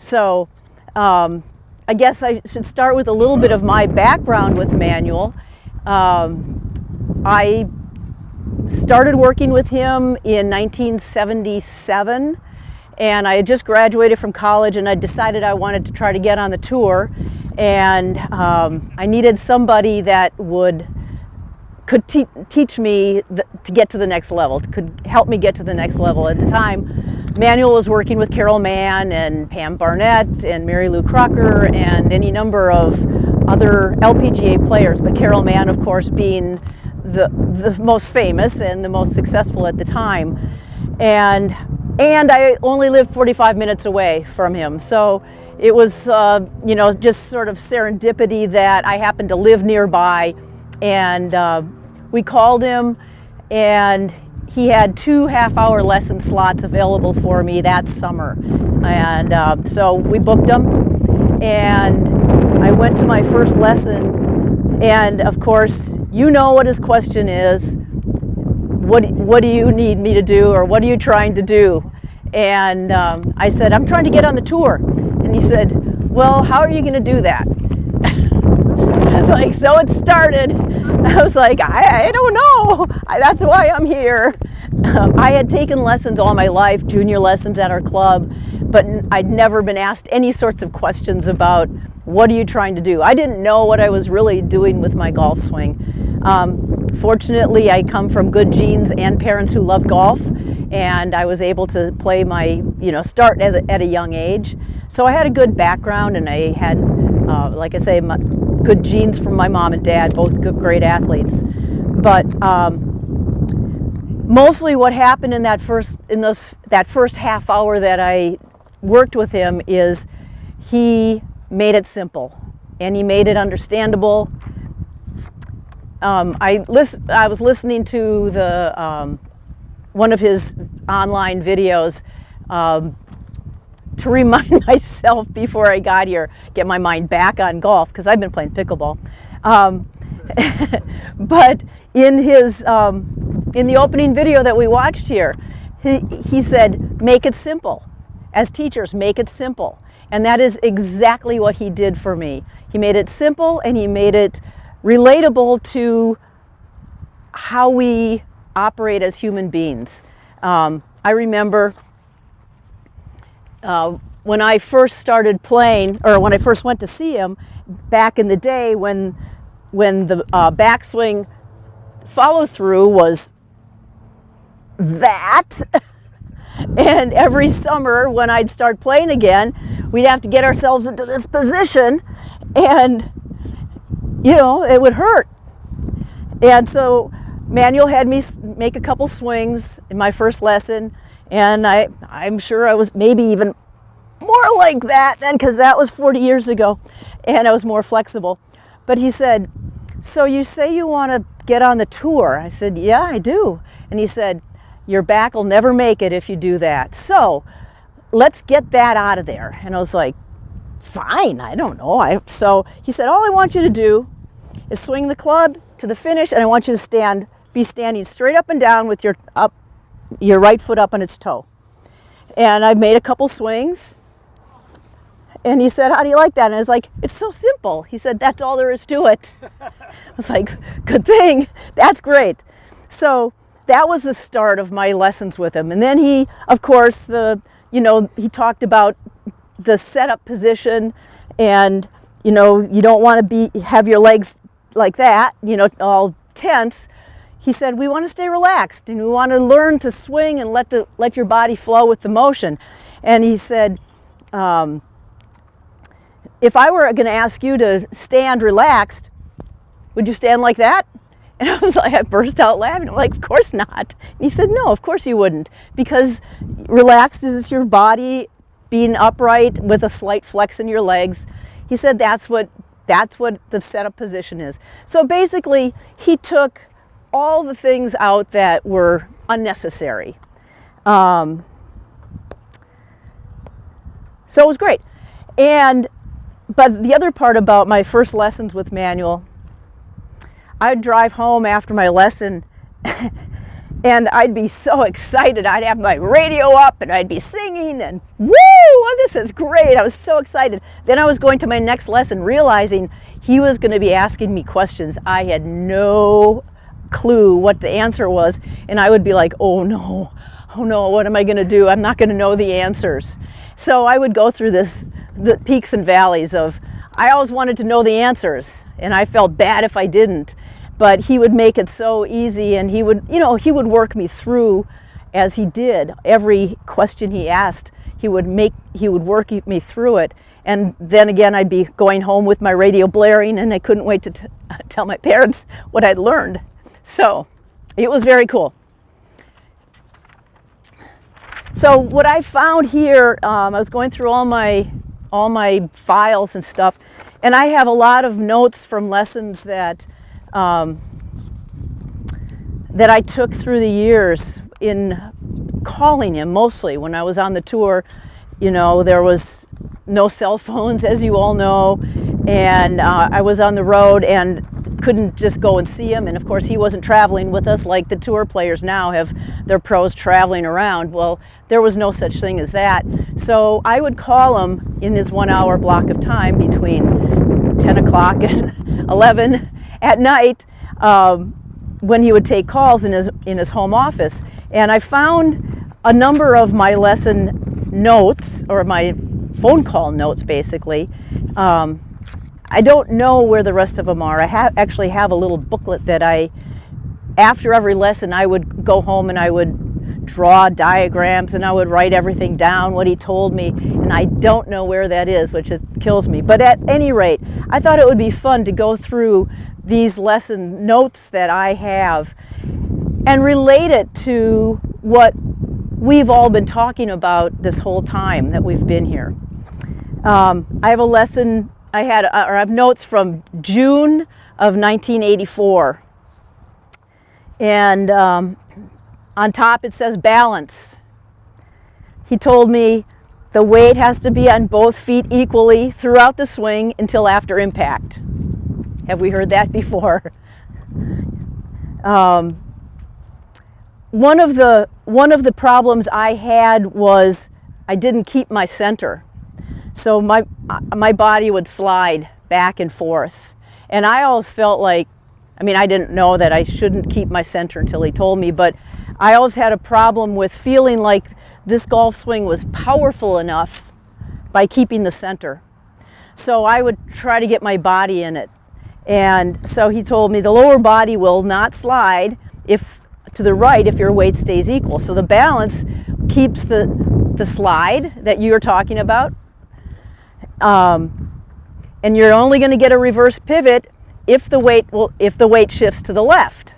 So I guess I should start with a little bit of my background with Manuel. I started working with him in 1977, and I had just graduated from college, and I decided I wanted to try to get on the tour, and I needed somebody that could teach me to get to the next level, could help me get to the next level. At the time, Manuel was working with Carol Mann and Pam Barnett and Mary Lou Crocker and any number of other LPGA players, but Carol Mann, of course, being the most famous and the most successful at the time. And I only lived 45 minutes away from him, so it was just sort of serendipity that I happened to live nearby. And we called him, and he had 2 half-hour lesson slots available for me that summer. And so we booked them, and I went to my first lesson. And of course, you know what his question is. What do you need me to do, or what are you trying to do? And I said, I'm trying to get on the tour. And he said, well, how are you going to do that? I was like, so it started. I was like, I don't know. That's why I'm here. I had taken lessons all my life, junior lessons at our club, but I'd never been asked any sorts of questions about what are you trying to do. I didn't know what I was really doing with my golf swing. Fortunately, I come from good genes and parents who love golf, and I was able to play my, start at a young age. So I had a good background, and I had, like I say, good genes from my mom and dad, both good, great athletes. But mostly what happened in that first half hour that I worked with him is he made it simple, and he made it understandable. I was listening to the one of his online videos to remind myself before I got here, get my mind back on golf, because I've been playing pickleball. But in the opening video that we watched here, he said, make it simple. As teachers, make it simple. And that is exactly what he did for me. He made it simple, and he made it relatable to how we operate as human beings. I remember when I first started playing, or when I first went to see him back in the day, when the backswing follow through was that. And every summer when I'd start playing again, we'd have to get ourselves into this position, and it would hurt. And so Manuel had me make a couple swings in my first lesson, and I'm sure I was maybe even more like that then, because that was 40 years ago, and I was more flexible. But he said, so you say you want to get on the tour? I said, yeah, I do. And he said, your back will never make it if you do that. So let's get that out of there. And I was like, fine, I don't know. So he said, all I want you to do is swing the club to the finish, and I want you to be standing straight up and down with your right foot up on its toe. And I made a couple swings, and he said, how do you like that? And I was like, it's so simple. He said, that's all there is to it. I was like, good thing, that's great. So that was the start of my lessons with him. And then he, of course, he talked about the setup position, and you don't want to have your legs like that, all tense. He said, we want to stay relaxed, and we want to learn to swing and let your body flow with the motion. And he said, if I were going to ask you to stand relaxed, would you stand like that? And I was like, I burst out laughing. I'm like, of course not. And he said, no, of course you wouldn't, because relaxed is your body being upright with a slight flex in your legs. He said that's what the setup position is. So basically, he took all the things out that were unnecessary. So it was great. But the other part about my first lessons with Manuel, I'd drive home after my lesson And I'd be so excited. I'd have my radio up and I'd be singing and woo, this is great. I was so excited. Then I was going to my next lesson realizing he was going to be asking me questions. I had no clue what the answer was. And I would be like, oh no, what am I going to do? I'm not going to know the answers. So I would go through the peaks and valleys of, I always wanted to know the answers and I felt bad if I didn't. But he would make it so easy, and he would work me through as he did. Every question he asked, he would work me through it. And then again, I'd be going home with my radio blaring, and I couldn't wait to tell my parents what I'd learned. So it was very cool. So what I found here, I was going through all my files and stuff, and I have a lot of notes from lessons that I took through the years in calling him. Mostly when I was on the tour, there was no cell phones, as you all know, and I was on the road and couldn't just go and see him. And of course, he wasn't traveling with us like the tour players now have their pros traveling around. Well, there was no such thing as that. So I would call him in this 1 hour block of time between 10 o'clock and 11 at night, when he would take calls in his home office. And I found a number of my lesson notes, or my phone call notes basically. I don't know where the rest of them are. I actually have a little booklet that after every lesson, I would go home and I would draw diagrams and I would write everything down, what he told me, and I don't know where that is, which it kills me. But at any rate, I thought it would be fun to go through these lesson notes that I have and relate it to what we've all been talking about this whole time that we've been here. I have a lesson, I have notes from June of 1984. And on top it says balance. He told me the weight has to be on both feet equally throughout the swing until after impact. Have we heard that before? One of the problems I had was I didn't keep my center. So my body would slide back and forth. And I always felt like, I didn't know that I shouldn't keep my center until he told me, but I always had a problem with feeling like this golf swing was powerful enough by keeping the center. So I would try to get my body in it. And so he told me the lower body will not slide to the right if your weight stays equal. So the balance keeps the slide that you're talking about. And you're only going to get a reverse pivot if the weight shifts to the left.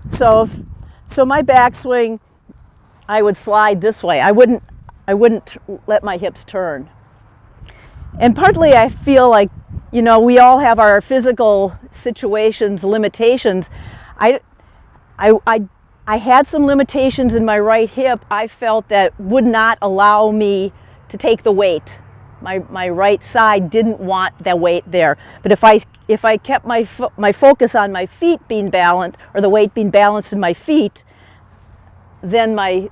So my backswing, I would slide this way. I wouldn't let my hips turn. And partly I feel like, we all have our physical situations, limitations. I had some limitations in my right hip I felt that would not allow me to take the weight. My right side didn't want that weight there. But if I kept my focus on my feet being balanced, or the weight being balanced in my feet, then my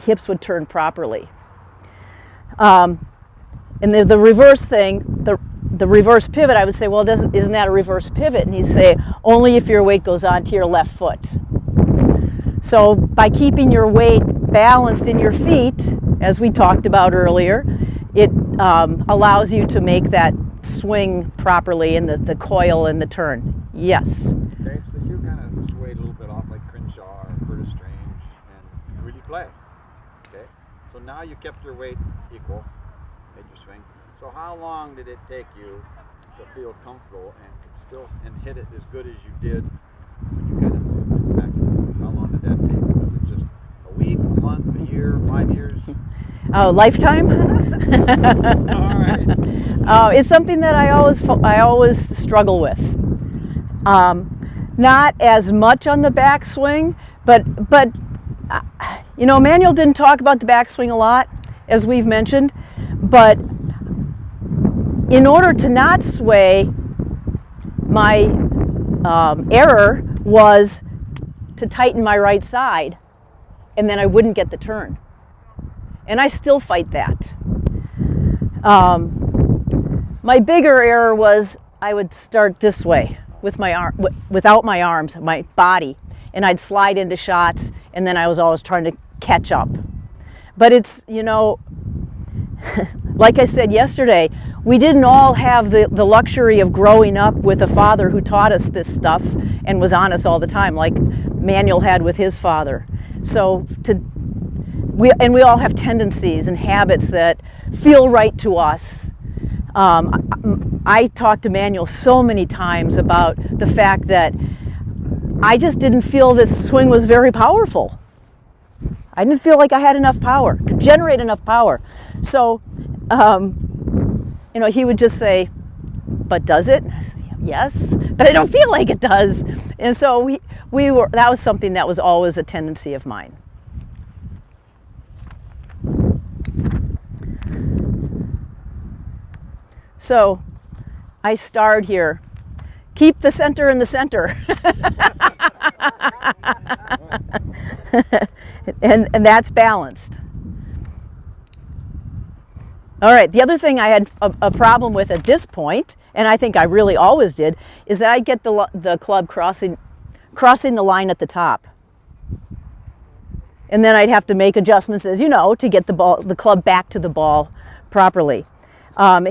hips would turn properly. And the reverse thing, the reverse pivot, I would say, well, isn't that a reverse pivot? And he'd say, only if your weight goes onto your left foot. So by keeping your weight balanced in your feet, as we talked about earlier, it allows you to make that swing properly in the coil and the turn. Yes. Okay, so you kind of swayed a little bit off like Crenshaw or Curtis Strange and really play. Okay, so now you kept your weight equal, made your swing. So how long did it take you to feel comfortable and hit it as good as you did when you kind of moved back and forth? How long did that take? Was it just a week, a month, a year, 5 years? Lifetime. All right. It's something that I always struggle with. Not as much on the backswing, but Manuel didn't talk about the backswing a lot, as we've mentioned, but in order to not sway, my error was to tighten my right side, and then I wouldn't get the turn. And I still fight that. My bigger error was I would start this way with my arm, without my arms, my body, and I'd slide into shots, and then I was always trying to catch up. But it's, you know, like I said yesterday, we didn't all have the luxury of growing up with a father who taught us this stuff and was on us all the time, like Manuel had with his father. So we all have tendencies and habits that feel right to us. I talked to Manuel so many times about the fact that I just didn't feel this swing was very powerful. I didn't feel like I had enough power, could generate enough power. So, you know, he would just say, "But does it?" I said, "Yes, but I don't feel like it does." And so that was something that was always a tendency of mine. So I starred here. Keep the center in the center. and that's balanced. All right, the other thing I had a problem with at this point, and I think I really always did, is that I'd get the club crossing the line at the top. And then I'd have to make adjustments, as you know, to get the club back to the ball properly.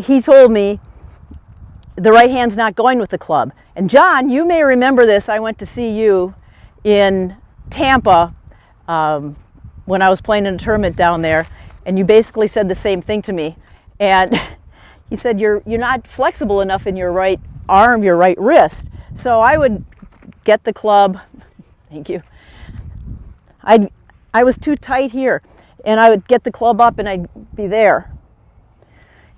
He told me the right hand's not going with the club. And John, you may remember this. I went to see you in Tampa when I was playing in a tournament down there, and you basically said the same thing to me. And he said, you're not flexible enough in your right arm, your right wrist. So I would get the club, thank you. I was too tight here, and I would get the club up and I'd be there.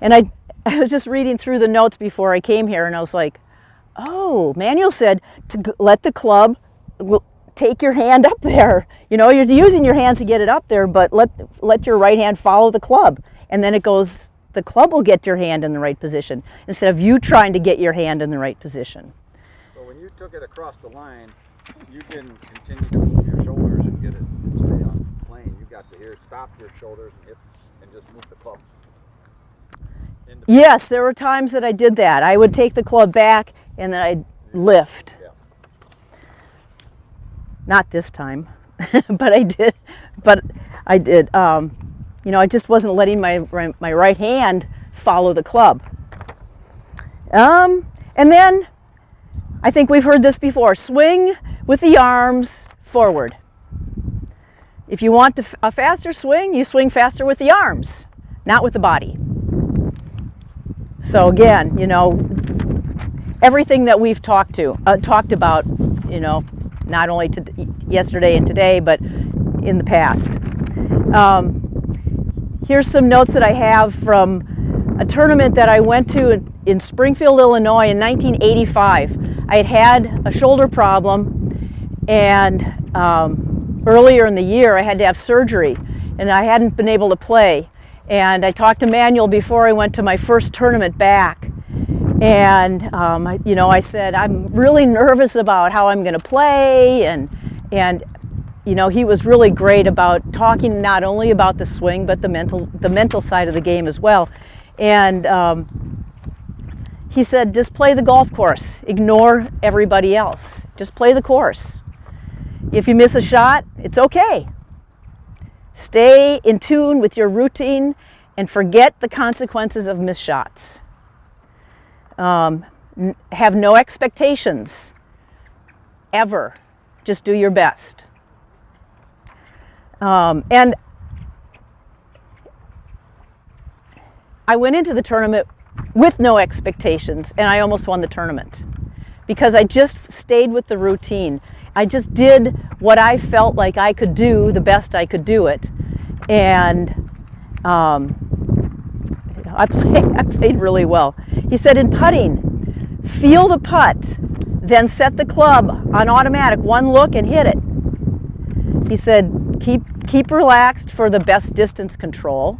And I was just reading through the notes before I came here, and I was like, oh, Manuel said to let the club take your hand up there. You know, you're using your hands to get it up there, but let your right hand follow the club. And then it goes, the club will get your hand in the right position instead of you trying to get your hand in the right position. So when you took it across the line, you didn't continue to move your shoulders and get it and stay on plane. You got to stop your shoulders and hit and just move the club. Yes, there were times that I did that. I would take the club back and then I'd lift. Yeah. Not this time, but I did. You know, I just wasn't letting my right hand follow the club. And then, I think we've heard this before, swing with the arms forward. If you want a faster swing, you swing faster with the arms, not with the body. So again, you know, everything that we've talked about, you know, not only yesterday and today, but in the past. Here's some notes that I have from a tournament that I went to in Springfield, Illinois in 1985. I had a shoulder problem, and earlier in the year I had to have surgery, and I hadn't been able to play. And I talked to Manuel before I went to my first tournament back. And, you know, I said, I'm really nervous about how I'm going to play. And, you know, he was really great about talking not only about the swing, but the mental side of the game as well. And he said, just play the golf course. Ignore everybody else. Just play the course. If you miss a shot, it's okay. Stay in tune with your routine and forget the consequences of missed shots. Have no expectations, ever. Just do your best. And I went into the tournament with no expectations, and I almost won the tournament because I just stayed with the routine. I just did what I felt like I could do, the best I could do it. And I played really well. He said in putting, feel the putt, then set the club on automatic, one look and hit it. He said keep relaxed for the best distance control.